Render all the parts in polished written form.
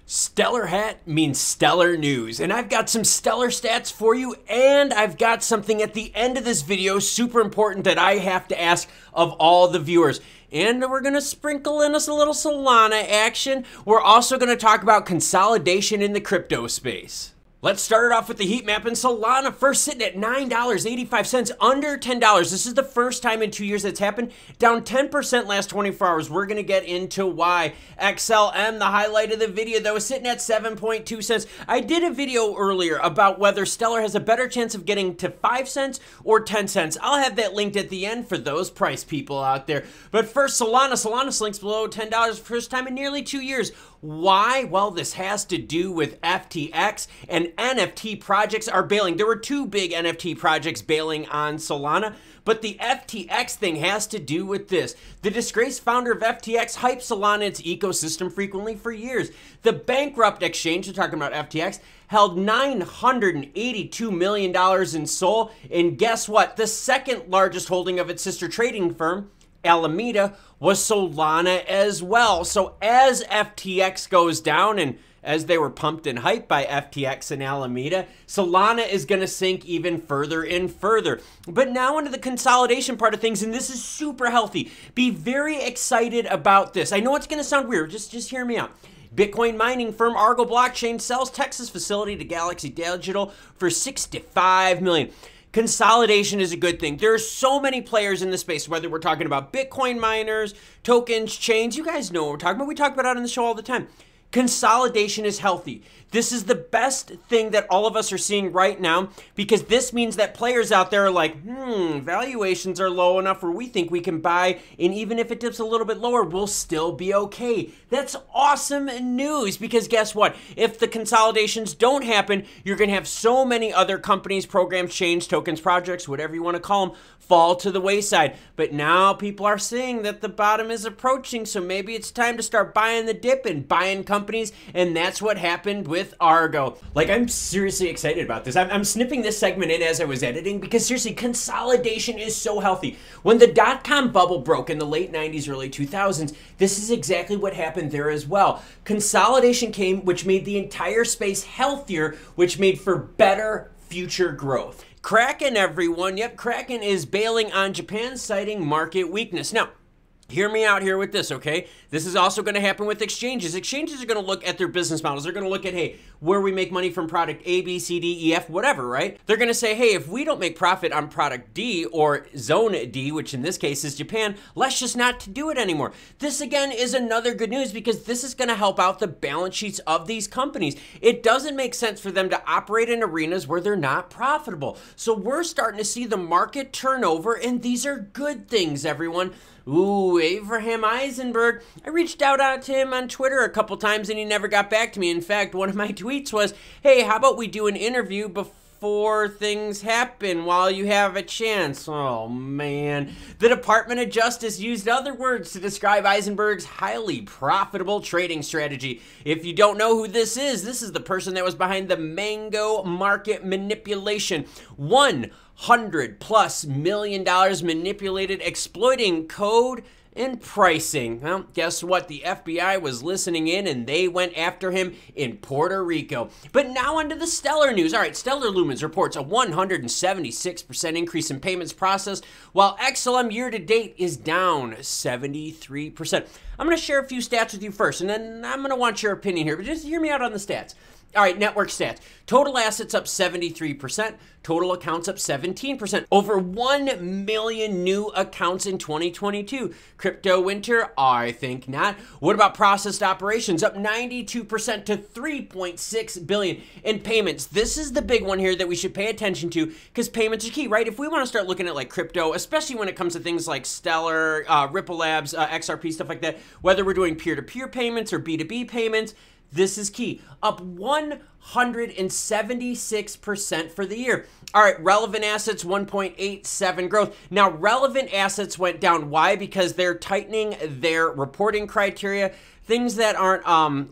Stellar hat means stellar news, and I've got some stellar stats for you, and I've got something at the end of this video super important that I have to ask of all the viewers. And we're going to sprinkle in us a little Solana action. We're also going to talk about consolidation in the crypto space. Let's start it off with the heat map in Solana. First sitting at $9.85, under $10. This is the first time in 2 years that's happened. Down 10% last 24 hours. We're going to get into why. XLM, the highlight of the video, though, is sitting at 7.2 cents. I did a video earlier about whether Stellar has a better chance of getting to 5 cents or 10 cents. I'll have that linked at the end for those price people out there. But first, Solana. Solana slinks below $10 first time in nearly 2 years. Why? Well, this has to do with FTX, and NFT projects are bailing. There were two big NFT projects bailing on Solana, but the FTX thing has to do with this. The disgraced founder of FTX hyped Solana its ecosystem frequently for years. The bankrupt exchange, we're talking about FTX, held $982 million in SOL, and guess what? The second largest holding of its sister trading firm, Alameda, was Solana as well. So as FTX goes down, and as they were pumped and hyped by FTX and Alameda, Solana is going to sink even further and further. But now into the consolidation part of things, and this is super healthy. Be very excited about this. I know it's going to sound weird. Just hear me out. Bitcoin mining firm Argo Blockchain sells Texas facility to Galaxy Digital for $65 million. Consolidation is a good thing. There are so many players in the space, whether we're talking about Bitcoin miners, tokens, chains. You guys know what we're talking about. We talk about it on the show all the time. Consolidation is healthy. This is the best thing that all of us are seeing right now, because this means that players out there are like, valuations are low enough where we think we can buy, and even if it dips a little bit lower, we'll still be okay. That's awesome news, because guess what? If the consolidations don't happen, you're going to have so many other companies, programs, chains, tokens, projects, whatever you want to call them, fall to the wayside. But now people are seeing that the bottom is approaching, so maybe it's time to start buying the dip and buying companies, and that's what happened with Argo. Like, I'm seriously excited about this. I'm snipping this segment in as I was editing because seriously, consolidation is so healthy. When the dot-com bubble broke in the late 90s, early 2000s, this is exactly what happened there as well. Consolidation came, which made the entire space healthier, which made for better future growth. Kraken, everyone. Yep, Kraken is bailing on Japan, citing market weakness. Now, hear me out here with this, okay? This is also going to happen with exchanges. Exchanges are going to look at their business models. They're going to look at, hey, where we make money from product A, B, C, D, E, F, whatever, right? They're going to say, hey, if we don't make profit on product D or zone D, which in this case is Japan, let's just not do it anymore. This, again, is another good news because this is going to help out the balance sheets of these companies. It doesn't make sense for them to operate in arenas where they're not profitable. So we're starting to see the market turn over, and these are good things, everyone. Ooh, Abraham Eisenberg. I reached out to him on Twitter a couple times and he never got back to me. In fact, one of my tweets was, hey, how about we do an interview before things happen while you have a chance? Oh, man. The Department of Justice used other words to describe Eisenberg's highly profitable trading strategy. If you don't know who this is the person that was behind the Mango market manipulation. $100+ million manipulated, exploiting code and pricing. Well, guess what? The FBI was listening in and they went after him in Puerto Rico. But now onto the Stellar news. All right, Stellar Lumens reports a 176% increase in payments processed, while XLM year to date is down 73%. I'm going to share a few stats with you first, and then I'm going to want your opinion here, but just hear me out on the stats. All right, network stats. Total assets up 73%. Total accounts up 17%. Over 1 million new accounts in 2022. Crypto winter? I think not. What about processed operations? Up 92% to 3.6 billion. In payments, this is the big one here that we should pay attention to because payments are key, right? If we want to start looking at like crypto, especially when it comes to things like Stellar, Ripple Labs, XRP, stuff like that, whether we're doing peer-to-peer payments or B2B payments, this is key. Up 176% for the year. All right, relevant assets, 1.87 growth. Now, relevant assets went down. Why? Because they're tightening their reporting criteria. Things that aren't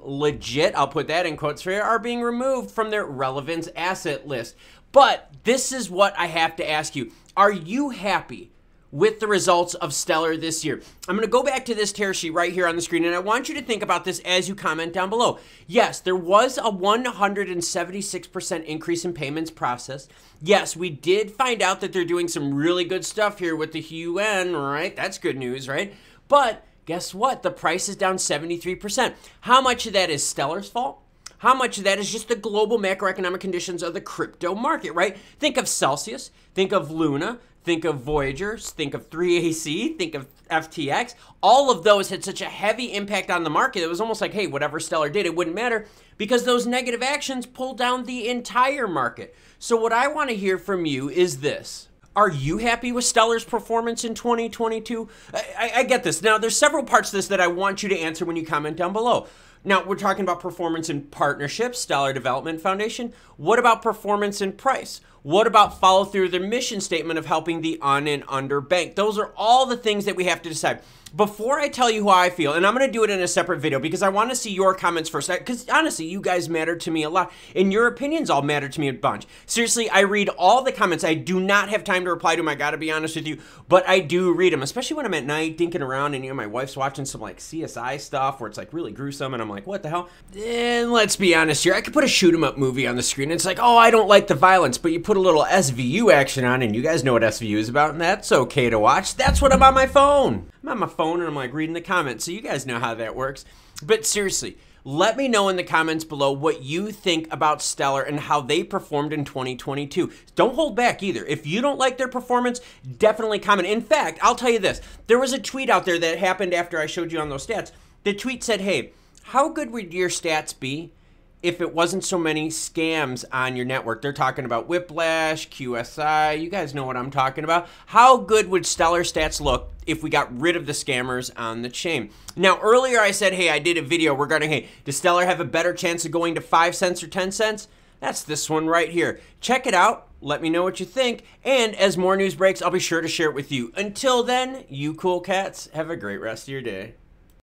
legit, I'll put that in quotes for you, are being removed from their relevance asset list. But this is what I have to ask you. Are you happy with the results of Stellar this year. I'm going to go back to this tear sheet right here on the screen, and I want you to think about this as you comment down below. Yes, there was a 176% increase in payments processed. Yes, we did find out that they're doing some really good stuff here with the UN, right? That's good news, right? But guess what? The price is down 73%. How much of that is Stellar's fault? How much of that is just the global macroeconomic conditions of the crypto market, right? Think of Celsius, think of Luna, think of Voyager, think of 3AC, think of FTX. All of those had such a heavy impact on the market. It was almost like, hey, whatever Stellar did, it wouldn't matter because those negative actions pulled down the entire market. So what I want to hear from you is this. Are you happy with Stellar's performance in 2022? I get this. Now, there's several parts to this that I want you to answer when you comment down below. Now, we're talking about performance in partnerships, Stellar Development Foundation. What about performance in price? What about follow through the mission statement of helping the un and underbanked? Those are all the things that we have to decide. Before I tell you how I feel, and I'm going to do it in a separate video because I want to see your comments first, because honestly, you guys matter to me a lot, and your opinions all matter to me a bunch. Seriously, I read all the comments. I do not have time to reply to them, I got to be honest with you, but I do read them, especially when I'm at night dinking around and, you know, my wife's watching some like CSI stuff where it's like really gruesome, and I'm like, what the hell? And let's be honest here, I could put a shoot 'em up movie on the screen, and it's like, oh, I don't like the violence, but you put a little SVU action on, and you guys know what SVU is about, and that's okay to watch. That's what I'm on my phone. I'm on my phone and I'm like reading the comments, so you guys know how that works. But seriously, let me know in the comments below what you think about Stellar and how they performed in 2022. Don't hold back either. If you don't like their performance, definitely comment. In fact, I'll tell you this. There was a tweet out there that happened after I showed you on those stats. The tweet said, hey, how good would your stats be if it wasn't so many scams on your network? They're talking about Whiplash, QSI, you guys know what I'm talking about. How good would Stellar stats look if we got rid of the scammers on the chain? Now, earlier I said, hey, I did a video regarding, hey, does Stellar have a better chance of going to 5 cents or 10 cents? That's this one right here. Check it out. Let me know what you think. And as more news breaks, I'll be sure to share it with you. Until then, you cool cats, have a great rest of your day.